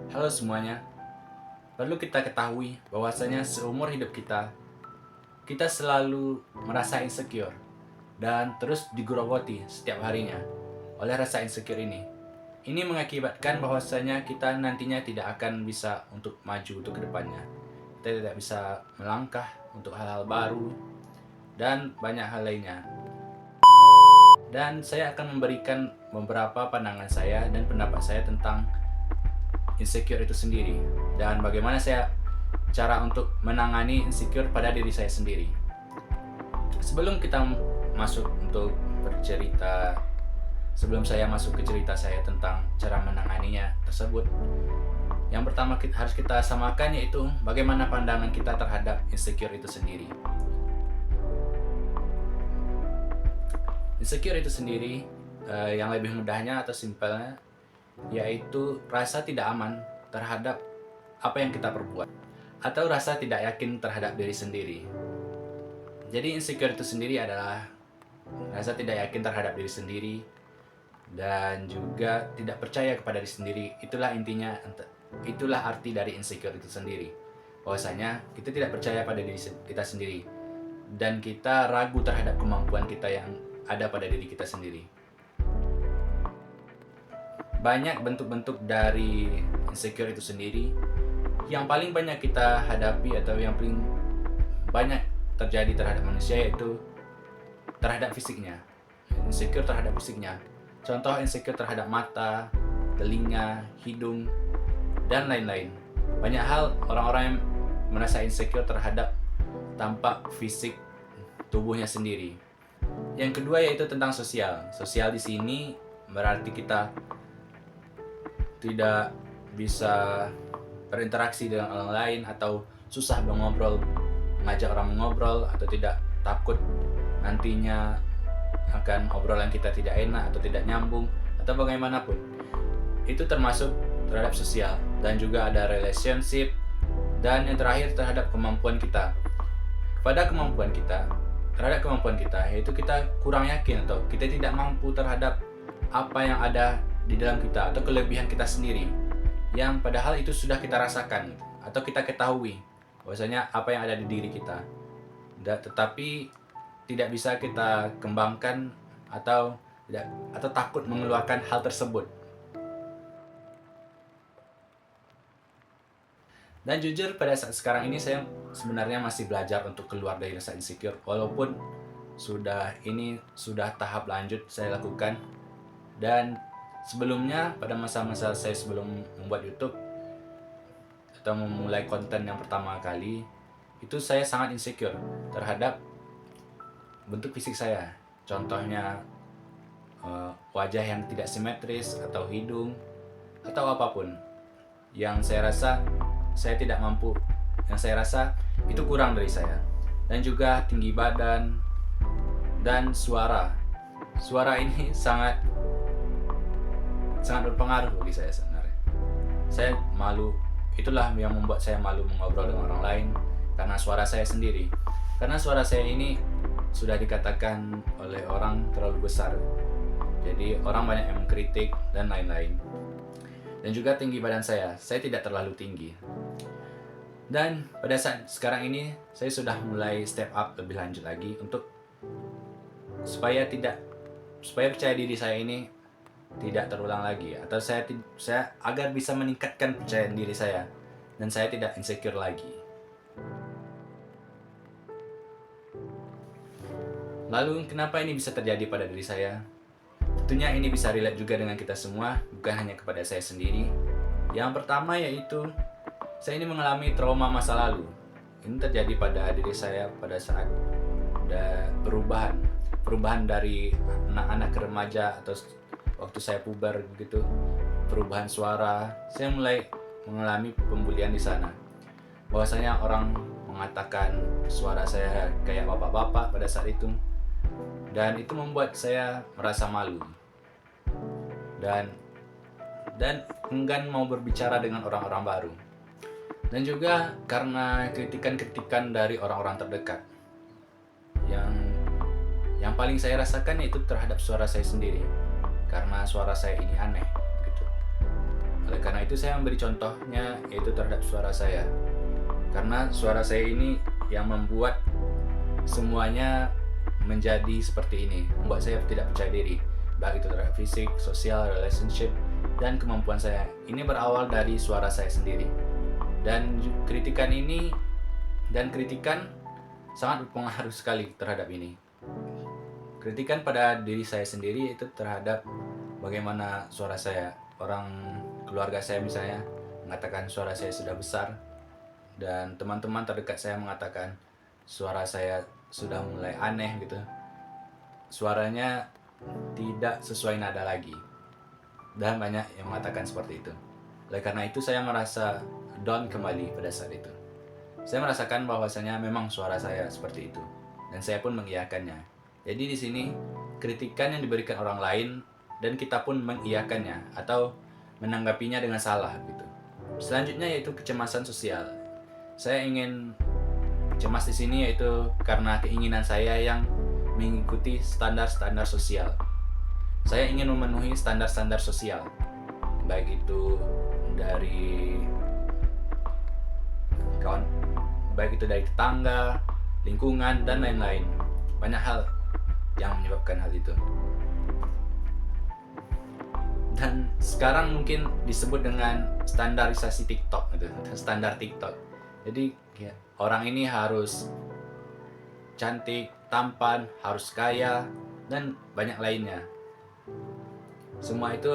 Halo semuanya, perlu kita ketahui bahwasanya seumur hidup kita, kita selalu merasa insecure dan terus digerogoti setiap harinya oleh rasa insecure ini. Ini mengakibatkan bahwasanya kita nantinya tidak akan bisa untuk maju untuk kedepannya. Kita tidak bisa melangkah untuk hal-hal baru dan banyak hal lainnya. Dan saya akan memberikan beberapa pandangan saya dan pendapat saya tentang insecure itu sendiri dan bagaimana saya cara untuk menangani insecure pada diri saya sendiri. Sebelum kita masuk untuk bercerita, sebelum saya masuk ke cerita saya tentang cara menanganinya tersebut, yang pertama harus kita samakan yaitu bagaimana pandangan kita terhadap insecure itu sendiri. Insecure itu sendiri yang lebih mudahnya atau simpelnya yaitu rasa tidak aman terhadap apa yang kita perbuat atau rasa tidak yakin terhadap diri sendiri. Jadi insecure itu sendiri adalah rasa tidak yakin terhadap diri sendiri dan juga tidak percaya kepada diri sendiri. Itulah intinya, itulah arti dari insecure itu sendiri. Bahwasanya kita tidak percaya pada diri kita sendiri dan kita ragu terhadap kemampuan kita yang ada pada diri kita sendiri. Banyak bentuk-bentuk dari insecure itu sendiri. Yang paling banyak kita hadapi atau yang paling banyak terjadi terhadap manusia yaitu terhadap fisiknya. Insecure terhadap fisiknya. Contoh insecure terhadap mata, telinga, hidung, dan lain-lain. Banyak hal orang-orang yang merasa insecure terhadap tampak fisik tubuhnya sendiri. Yang kedua yaitu tentang sosial. Sosial di sini berarti kita tidak bisa berinteraksi dengan orang lain atau susah mengajak orang mengobrol atau tidak takut nantinya akan obrolan kita tidak enak atau tidak nyambung atau bagaimanapun. Itu termasuk terhadap sosial dan juga ada relationship dan yang terakhir terhadap kemampuan kita. Terhadap kemampuan kita yaitu kita kurang yakin atau kita tidak mampu terhadap apa yang ada di dalam kita atau kelebihan kita sendiri yang padahal itu sudah kita rasakan atau kita ketahui bahwasanya apa yang ada di diri kita, tetapi tidak bisa kita kembangkan atau takut mengeluarkan hal tersebut. Dan jujur pada saat sekarang ini saya sebenarnya masih belajar untuk keluar dari rasa insecure walaupun sudah tahap lanjut saya lakukan. Dan sebelumnya pada masa-masa saya sebelum membuat YouTube atau memulai konten yang pertama kali itu saya sangat insecure terhadap bentuk fisik saya. Contohnya wajah yang tidak simetris atau hidung atau apapun yang saya rasa saya tidak mampu, yang saya rasa itu kurang dari saya. Dan juga tinggi badan dan suara ini sangat berpengaruh bagi saya sebenarnya. Saya malu, itulah yang membuat saya malu mengobrol dengan orang lain karena suara saya sendiri. Karena suara saya ini sudah dikatakan oleh orang terlalu besar. Jadi orang banyak yang mengkritik dan lain-lain. Dan juga tinggi badan saya tidak terlalu tinggi. Dan pada saat sekarang ini saya sudah mulai step up lebih lanjut lagi untuk supaya percaya diri saya ini tidak terulang lagi atau saya agar bisa meningkatkan percaya diri saya dan saya tidak insecure lagi. Lalu kenapa ini bisa terjadi pada diri saya? Tentunya ini bisa relate juga dengan kita semua, bukan hanya kepada saya sendiri. Yang pertama yaitu saya ini mengalami trauma masa lalu. Ini terjadi pada diri saya pada saat ada perubahan dari anak-anak ke remaja atau waktu saya puber begitu, perubahan suara. Saya mulai mengalami pembulian di sana. Bahwasanya orang mengatakan suara saya kayak bapak-bapak pada saat itu. Dan itu membuat saya merasa malu. Dan enggan mau berbicara dengan orang-orang baru. Dan juga karena kritikan-kritikan dari orang-orang terdekat. Yang paling saya rasakan itu terhadap suara saya sendiri. Karena suara saya ini aneh gitu. Oleh karena itu saya memberi contohnya yaitu terhadap suara saya. Karena suara saya ini yang membuat semuanya menjadi seperti ini, membuat saya tidak percaya diri, baik itu terhadap fisik, sosial, relationship, dan kemampuan saya. Ini berawal dari suara saya sendiri. Dan kritikan sangat berpengaruh sekali terhadap ini. Kritikan pada diri saya sendiri itu terhadap bagaimana suara saya. Orang keluarga saya misalnya mengatakan suara saya sudah besar, dan teman-teman terdekat saya mengatakan suara saya sudah mulai aneh gitu. Suaranya tidak sesuai nada lagi. Dan banyak yang mengatakan seperti itu. Oleh karena itu saya merasa down kembali pada saat itu. Saya merasakan bahwasanya memang suara saya seperti itu, dan saya pun mengiyakannya. Jadi di sini kritikan yang diberikan orang lain dan kita pun mengiyakannya atau menanggapinya dengan salah gitu. Selanjutnya yaitu kecemasan sosial. Saya ingin cemas di sini yaitu karena keinginan saya yang mengikuti standar-standar sosial. Saya ingin memenuhi standar-standar sosial, baik itu dari tetangga, lingkungan, dan lain-lain. Banyak hal yang menyebabkan hal itu. Dan sekarang mungkin disebut dengan standarisasi TikTok gitu, standar TikTok. Jadi ya, orang ini harus cantik, tampan, harus kaya, dan banyak lainnya. Semua itu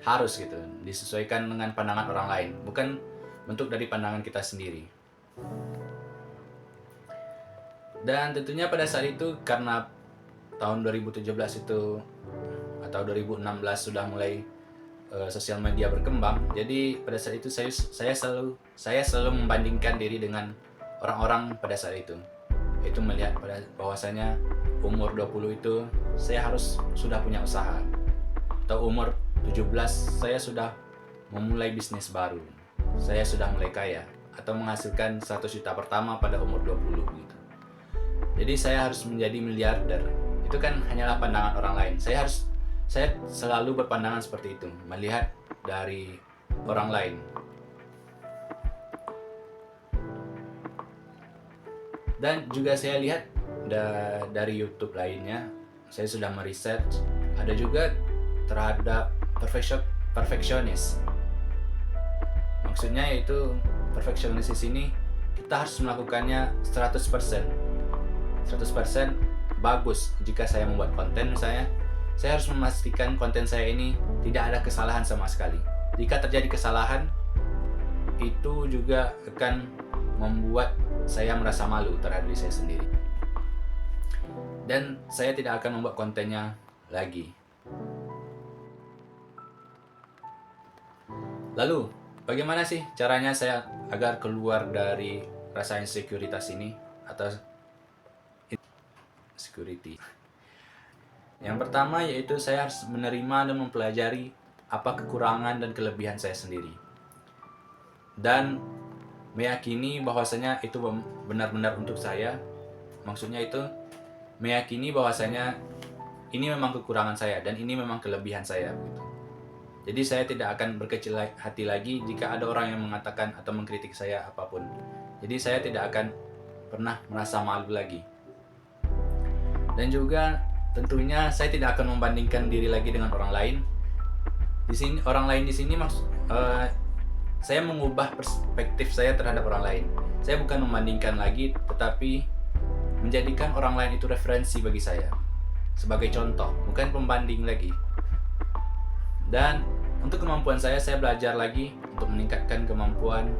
harus gitu, disesuaikan dengan pandangan orang lain, bukan bentuk dari pandangan kita sendiri. Dan tentunya pada saat itu karena tahun 2017 itu atau 2016 sudah mulai sosial media berkembang. Jadi pada saat itu saya selalu membandingkan diri dengan orang-orang pada saat itu. Itu melihat pada bahwasanya umur 20 itu saya harus sudah punya usaha. Atau umur 17 saya sudah memulai bisnis baru. Saya sudah mulai kaya atau menghasilkan 100 juta pertama pada umur 20 gitu. Jadi saya harus menjadi miliarder. Itu kan hanyalah pandangan orang lain. Saya selalu berpandangan seperti itu, melihat dari orang lain. Dan juga saya lihat dari YouTube lainnya, saya sudah meriset, ada juga terhadap perfeksionis. Maksudnya yaitu perfeksionis di sini kita harus melakukannya 100%. 100% bagus. Jika saya membuat konten misalnya, saya harus memastikan konten saya ini tidak ada kesalahan sama sekali. Jika terjadi kesalahan, itu juga akan membuat saya merasa malu terhadap diri saya sendiri. Dan saya tidak akan membuat kontennya lagi. Lalu, bagaimana sih caranya saya agar keluar dari rasa insekuritas ini atau security? Yang pertama yaitu saya harus menerima dan mempelajari apa kekurangan dan kelebihan saya sendiri, dan meyakini bahwasanya itu benar-benar untuk saya. Maksudnya itu meyakini bahwasanya ini memang kekurangan saya dan ini memang kelebihan saya gitu. Jadi saya tidak akan berkecil hati lagi jika ada orang yang mengatakan atau mengkritik saya apapun. Jadi saya tidak akan pernah merasa malu lagi. Dan juga tentunya saya tidak akan membandingkan diri lagi dengan orang lain. Di sini orang lain di sini saya mengubah perspektif saya terhadap orang lain. Saya bukan membandingkan lagi, tetapi menjadikan orang lain itu referensi bagi saya. Sebagai contoh, bukan pembanding lagi. Dan untuk kemampuan saya belajar lagi untuk meningkatkan kemampuan.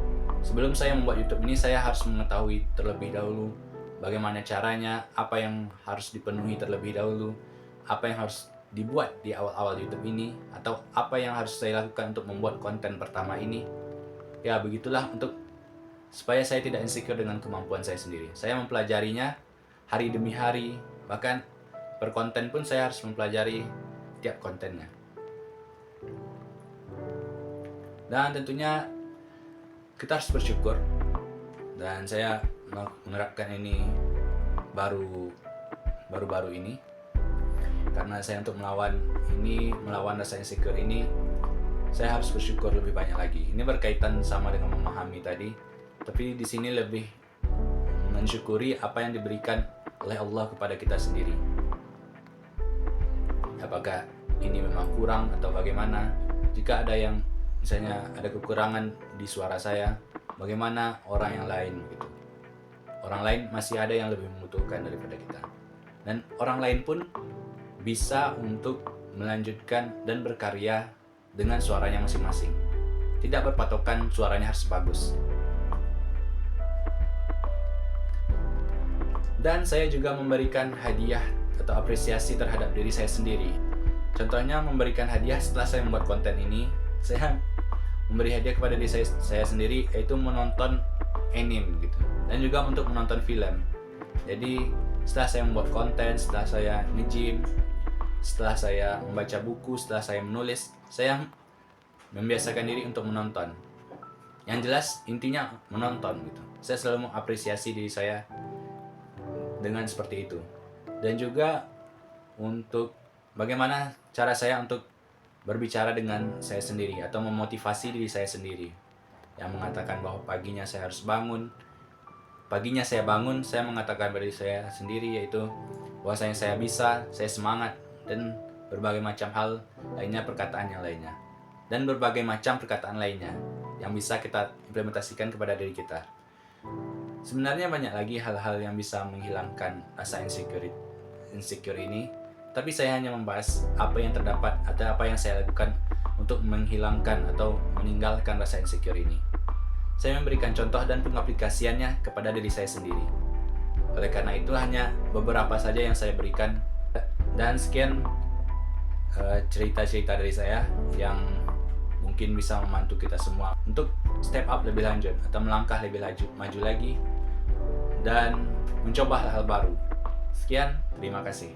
Sebelum saya membuat YouTube ini, saya harus mengetahui terlebih dahulu bagaimana caranya, apa yang harus dipenuhi terlebih dahulu, apa yang harus dibuat di awal-awal YouTube ini, atau apa yang harus saya lakukan untuk membuat konten pertama ini. Ya begitulah, supaya saya tidak insecure dengan kemampuan saya sendiri. Saya mempelajarinya hari demi hari, bahkan per konten pun saya harus mempelajari tiap kontennya. Dan tentunya kita harus bersyukur, dan saya menerapkan ini baru-baru ini, karena saya untuk melawan rasa insecure ini, saya harus bersyukur lebih banyak lagi. Ini berkaitan sama dengan memahami tadi, tapi di sini lebih mensyukuri apa yang diberikan oleh Allah kepada kita sendiri. Apakah ini memang kurang atau bagaimana? Jika ada yang misalnya ada kekurangan di suara saya, bagaimana orang yang lain gitu. Orang lain masih ada yang lebih membutuhkan daripada kita. Dan orang lain pun bisa untuk melanjutkan dan berkarya dengan suaranya masing-masing. Tidak berpatokan suaranya harus bagus. Dan saya juga memberikan hadiah atau apresiasi terhadap diri saya sendiri. Contohnya memberikan hadiah setelah saya membuat konten ini, saya memberi hadiah kepada diri saya sendiri, yaitu menonton anime gitu. Dan juga untuk menonton film. Jadi setelah saya membuat konten, setelah saya nge-gym, setelah saya membaca buku, setelah saya menulis, saya membiasakan diri untuk menonton. Yang jelas intinya menonton gitu. Saya selalu mengapresiasi diri saya dengan seperti itu. Dan juga untuk bagaimana cara saya untuk berbicara dengan saya sendiri atau memotivasi diri saya sendiri, yang mengatakan bahwa paginya saya harus bangun. Paginya saya bangun, saya mengatakan pada diri saya sendiri, yaitu bahwasanya saya bisa, saya semangat, dan berbagai macam hal lainnya, perkataan yang lainnya. Dan berbagai macam perkataan lainnya yang bisa kita implementasikan kepada diri kita. Sebenarnya banyak lagi hal-hal yang bisa menghilangkan rasa insecure ini, tapi saya hanya membahas apa yang terdapat atau apa yang saya lakukan untuk menghilangkan atau meninggalkan rasa insecure ini. Saya memberikan contoh dan pengaplikasiannya kepada diri saya sendiri. Oleh karena itu hanya beberapa saja yang saya berikan. Dan sekian cerita-cerita dari saya yang mungkin bisa membantu kita semua untuk step up lebih lanjut atau melangkah lebih maju lagi dan mencoba hal-hal baru. Sekian, terima kasih.